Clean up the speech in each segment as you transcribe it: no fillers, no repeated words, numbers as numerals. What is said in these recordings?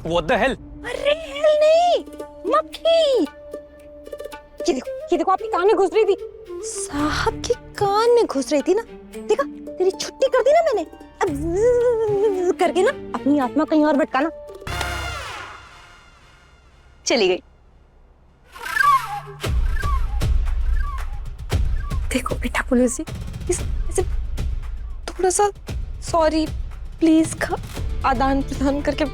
What the hell? अरे hello नहीं, मक्खी। ये देखो आपके कान में घुस रही थी। साहब के कान में घुस रही थी ना। देखा, तेरी छुट्टी कर दी ना मैंने। अब करके ना अपनी आत्मा कहीं और भटकाना। चली गई। देखो बेटा पुलिस जी, इसे थोड़ा सा सॉरी प्लीज का आदान प्रदान करके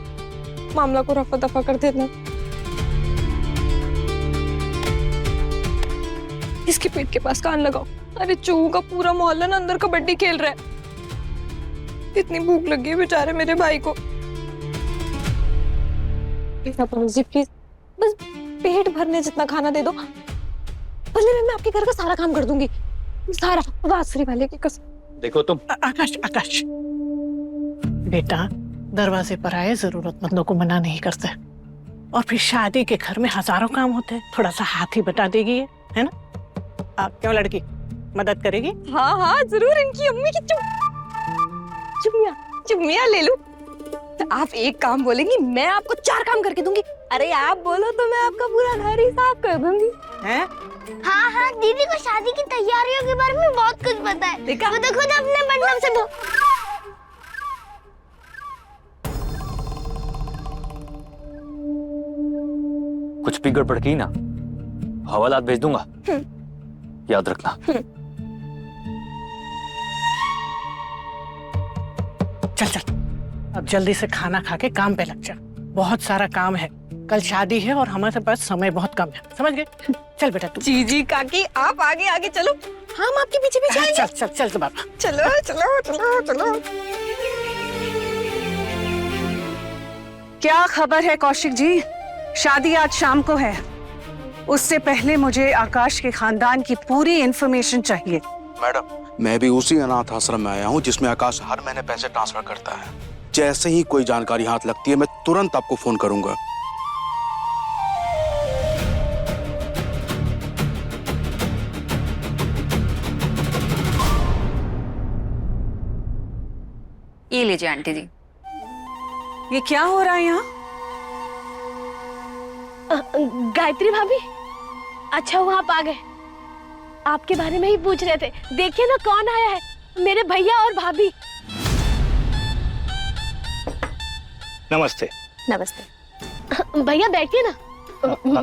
मामला को रफा दफा कर देना। इसके पेट के पास कान लगाओ। अरे चूहों का पूरा मोहल्ला ना अंदर कबड्डी खेल रहा है। इतनी भूख लगी है बेचारे मेरे भाई को। जी प्लीज बस पेट भरने जितना खाना दे दो, भले मैं आपके घर का सारा काम कर दूंगी, सारा। बांसुरी वाले की कसम। देखो तुम। आकाश, आकाश बेटा, दरवाजे पर आए जरूरतमंदों को मना नहीं करते, और फिर शादी के घर में हजारों काम होते हैं, थोड़ा सा हाथ ही बटा देगी, है ना? आप क्यों लड़की मदद करेगी? हाँ हाँ जरूर। इनकी अम्मी की चुम्मिया ले लूं। तो आप एक काम बोलेंगी, मैं आपको 4 काम करके दूंगी। अरे आप बोलो तो मैं आपका पूरा घर ही साफ कर दूंगी। हैं? हाँ हाँ, दीदी को शादी की तैयारियों के बारे में बहुत कुछ पता है। देखा? वो तो खुद अपने बटन से कुछ भी गड़बड़ की ना, हवालात भेज दूंगा, याद रखना। चल चल, अब जल्दी से खाना खा के काम पे लग जा। बहुत सारा काम है, कल शादी है और हमारे पास समय बहुत कम है, समझ गए? चल बेटा तू। जी काकी आप आगे आगे चलो, हम आपके पीछे पीछे आएंगे। चल चल चल तो बाबा। चलो चलो चलो चलो। क्या खबर है कौशिक जी? शादी आज शाम को है। उससे पहले मुझे आकाश के खानदान की पूरी इंफॉर्मेशन चाहिए। मैडम, मैं भी उसी अनाथ आश्रम में आया हूँ जिसमें आकाश हर महीने पैसे ट्रांसफर करता है। जैसे ही कोई जानकारी हाथ लगती है मैं तुरंत आपको फोन करूंगा। ये लीजिए आंटी जी। ये क्या हो रहा है यहाँ? गायत्री भाभी, अच्छा हुआ आप आ गए। आपके बारे में ही पूछ रहे थे। देखिए ना कौन आया है, मेरे भैया और भाभी। नमस्ते। नमस्ते। भैया बैठिए ना।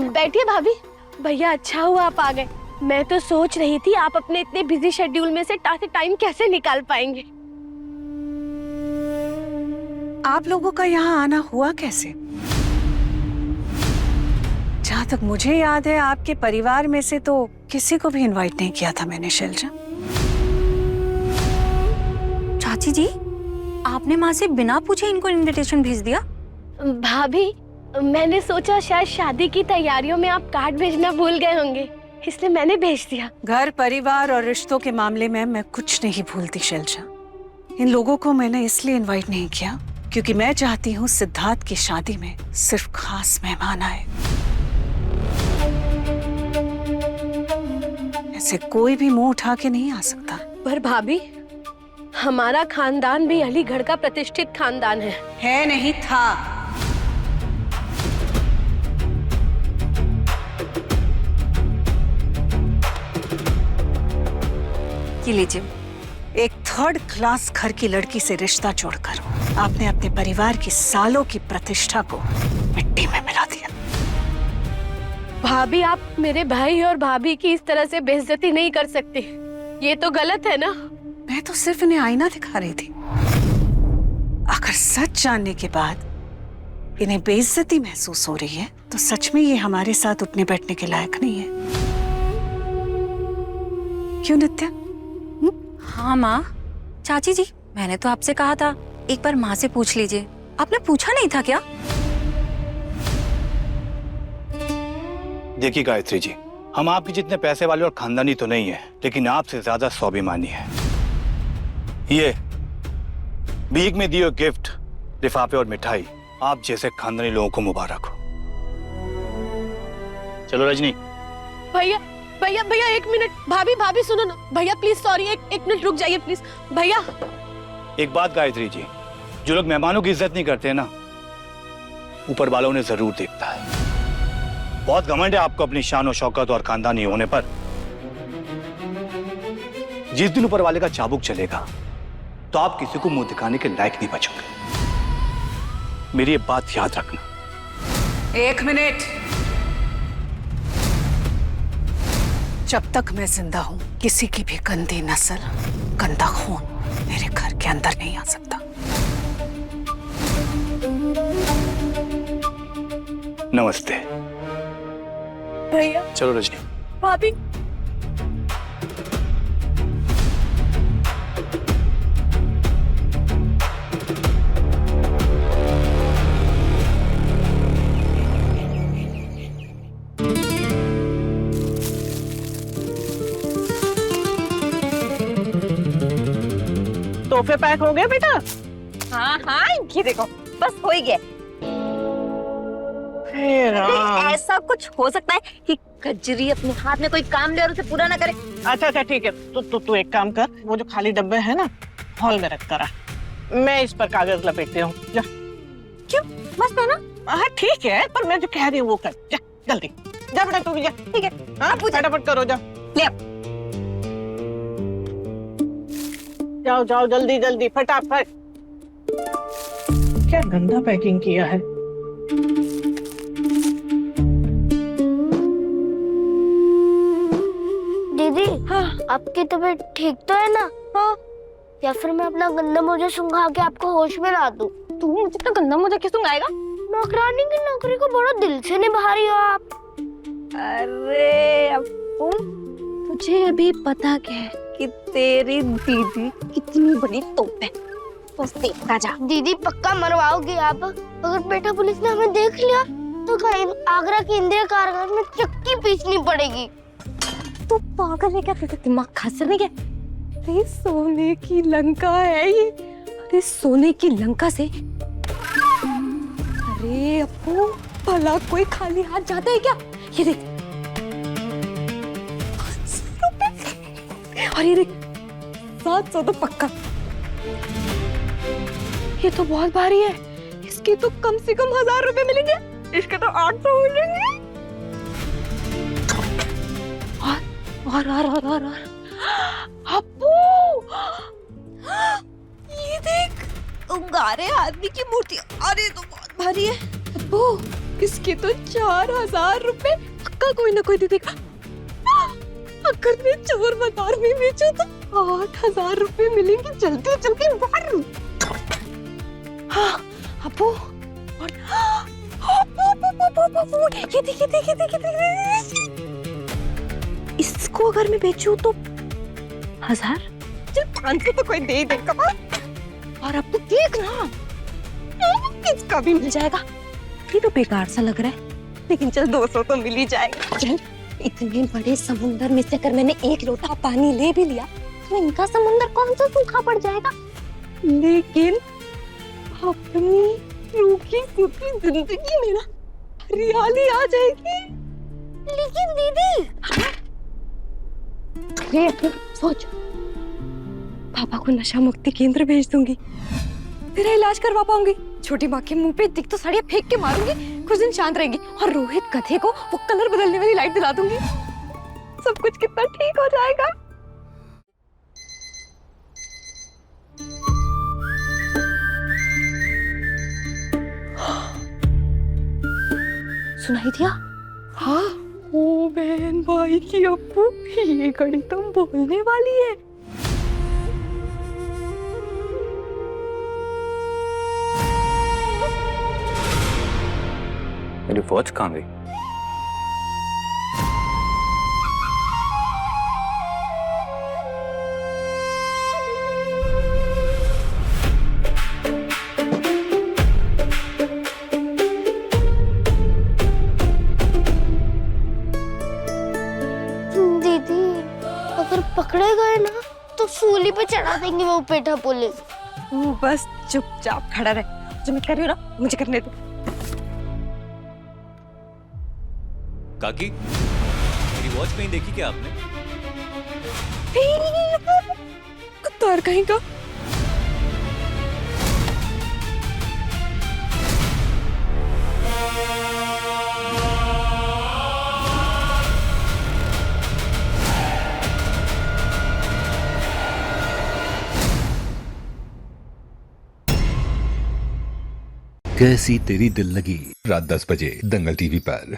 बैठिए भाभी। भैया अच्छा हुआ आप आ गए। मैं तो सोच रही थी आप अपने इतने बिजी शेड्यूल में से टाइम कैसे निकाल पाएंगे। आप लोगों का यहाँ आना हुआ कैसे? जहाँ तक मुझे याद है आपके परिवार में से तो किसी को भी इनवाइट नहीं किया था मैंने शैलजा। चाची जी, आपने माँ से बिना पूछे इनको इनविटेशन भेज दिया? भाभी, मैंने सोचा शायद शादी की तैयारियों में आप कार्ड भेजना भूल गए होंगे, इसलिए मैंने भेज दिया। घर परिवार और रिश्तों के मामले में मैं कुछ नहीं भूलती शैलजा। इन लोगों को मैंने इसलिए इनवाइट नहीं किया क्योंकि मैं चाहती हूँ सिद्धार्थ की शादी में सिर्फ खास मेहमान आए। ऐसे कोई भी मुंह उठा के नहीं आ सकता। पर भाभी, हमारा खानदान भी अलीगढ़ का प्रतिष्ठित खानदान है नहीं था। ये लीजिए। एक 3rd क्लास घर की लड़की से रिश्ता जोड़कर आपने अपने परिवार की सालों की प्रतिष्ठा को मिट्टी में मिला दिया। भाभी, आप मेरे भाई और भाभी की इस तरह से बेइज्जती नहीं कर सकते, ये तो गलत है ना। मैं तो सिर्फ इन्हें आईना दिखा रही थी। अगर सच जानने के बाद इन्हें बेइज्जती महसूस हो रही है तो सच में ये हमारे साथ उठने बैठने के लायक नहीं है। क्यों नित्या? हाँ माँ। चाची जी, मैंने तो आपसे कहा था एक बार माँ से पूछ लीजिए, आपने पूछा नहीं था क्या? देखिए गायत्री जी, हम आपके जितने पैसे वाले और खानदानी तो नहीं है, लेकिन आपसे ज्यादा स्वाभिमानी है। ये भीख में दिए गिफ्ट, लिफाफे और मिठाई आप जैसे खानदानी लोगों को मुबारक हो। चलो रजनी। भैया भैया भैया, 1 मिनट। भाभी भाभी सुनो ना। भैया प्लीज, सॉरी, एक मिनट रुक जाइए प्लीज। भैया एक बात गायत्री जी, जो लोग मेहमानों की इज्जत नहीं करते ना, ऊपर वालों ने जरूर देखता है। बहुत घमंड है आपको अपनी शान और शौकत और खानदानी होने पर। जिस दिन ऊपर वाले का चाबुक चलेगा तो आप किसी को मुंह दिखाने के लायक नहीं बचोगे। मेरी ये बात याद रखना। 1 मिनट। जब तक मैं जिंदा हूं किसी की भी गंदी नस्ल, गंदा खून मेरे घर के अंदर नहीं आ सकता। नमस्ते भैया, चलो रजनी। भाभी, तोहफे पैक हो गए बेटा? हाँ हाँ, ये देखो बस हो ही गया। हे राम। ऐसा कुछ हो सकता है कि कजरी अपने हाथ में कोई काम ले और उसे पूरा ना करे? अच्छा ठीक है, तू एक काम कर, वो जो खाली डब्बे है ना हॉल में रख करा, मैं इस पर कागज लपेटती हूँ। जा। क्यों? मस्त है ना? हाँ ठीक है, पर मैं जो कह रही हूँ वो कर। जा जल्दी जा बेटा, तू भी जा। ठीक है। हाँ फटाफट करो, जा। ले आओ। जाओ जाओ जल्दी जल्दी फटाफट। क्या गंदा पैकिंग किया है। दीदी, हाँ आपकी तबीयत ठीक तो है ना? हाँ। या फिर मैं अपना गंदा मोजा सुंघा के आपको होश में ला दूं? तू मुझे इतना गंदा मुझे क्यों सुनाएगा? नौकरानी की नौकरी को बड़ा दिल से निभा रही हो आप। अरे अप्पू, तुझे अभी पता क्या है कि तेरी दीदी कितनी बड़ी तोप है। बस देखता जा। दीदी पक्का मरवाओगी आप। अगर बेटा पुलिस ने हमें देख लिया तो कहीं आगरा के इंदिरा कारागार में चक्की पीसनी पड़ेगी। तू पागल है क्या? तेरा दिमाग खसर नहीं क्या? अरे सोने की लंका है ये। अरे सोने की लंका से, अरे अप्पू भला कोई खाली हाथ जाता है क्या? ये देख, और ये देख 700 तो पक्का। ये तो बहुत भारी है, इसके तो कम से कम 1000 रुपए मिलेंगे, इसके तो 800 मिलेंगे। और अप्पू, ये देख उंगारे आदमी की मूर्ति। अरे तो बहुत भारी है अप्पू, इसके तो 4000 रुपए पक्का कोई ना कोई दे देगा। अगर मैं चोर बाजार में बेचूं तो 8000 रुपए मिलेंगे। जल्दी जल्दी बाहर। हाँ अप्पू, और अप्पू, ये देख। इसको अगर मैं बेचूं तो 1000, चल 500 तो कोई दे ही देगा। और अब तो देख ना, इसका भी मिल जाएगा। ये तो बेकार सा लग रहा है, लेकिन चल 200 तो मिल ही जाएगा। चल, इतने बड़े समुंदर में से अगर मैंने एक लोटा पानी ले भी लिया तो इनका समुंदर कौन सा सूखा पड़ जाएगा। लेकिन अपनी रूखी सूखी जिंदगी में ना हरियाली आ जाएगी। लेकिन दीदी, सोच, पापा को नशा मुक्ति केंद्र भेज दूंगी, तेरा इलाज करवा पाऊंगी। छोटी माँ के मुंह पे दिख तो साड़ियाँ फेंक के मारूंगी, कुछ दिन शांत रहेंगी। और रोहित गधे को वो कलर बदलने वाली लाइट दिला दूंगी। सब कुछ कितना ठीक हो जाएगा। सुनाई दिया? हाँ, ओ बहन भाई की अप्पू, ये घड़ी तो बोलने वाली है। मेरी वॉच कहाँ गई? दीदी अगर पकड़े गए ना तो सूली पे चढ़ा देंगे वो पेठा पुलिस। तू बस चुपचाप खड़ा रह, जो मैं कर रही हूँ ना मुझे करने दो। काकी, मेरी वॉच कहीं देखी क्या आपने? कुत्ता कहीं का। कैसी तेरी दिल लगी, रात 10 बजे दंगल टीवी पर।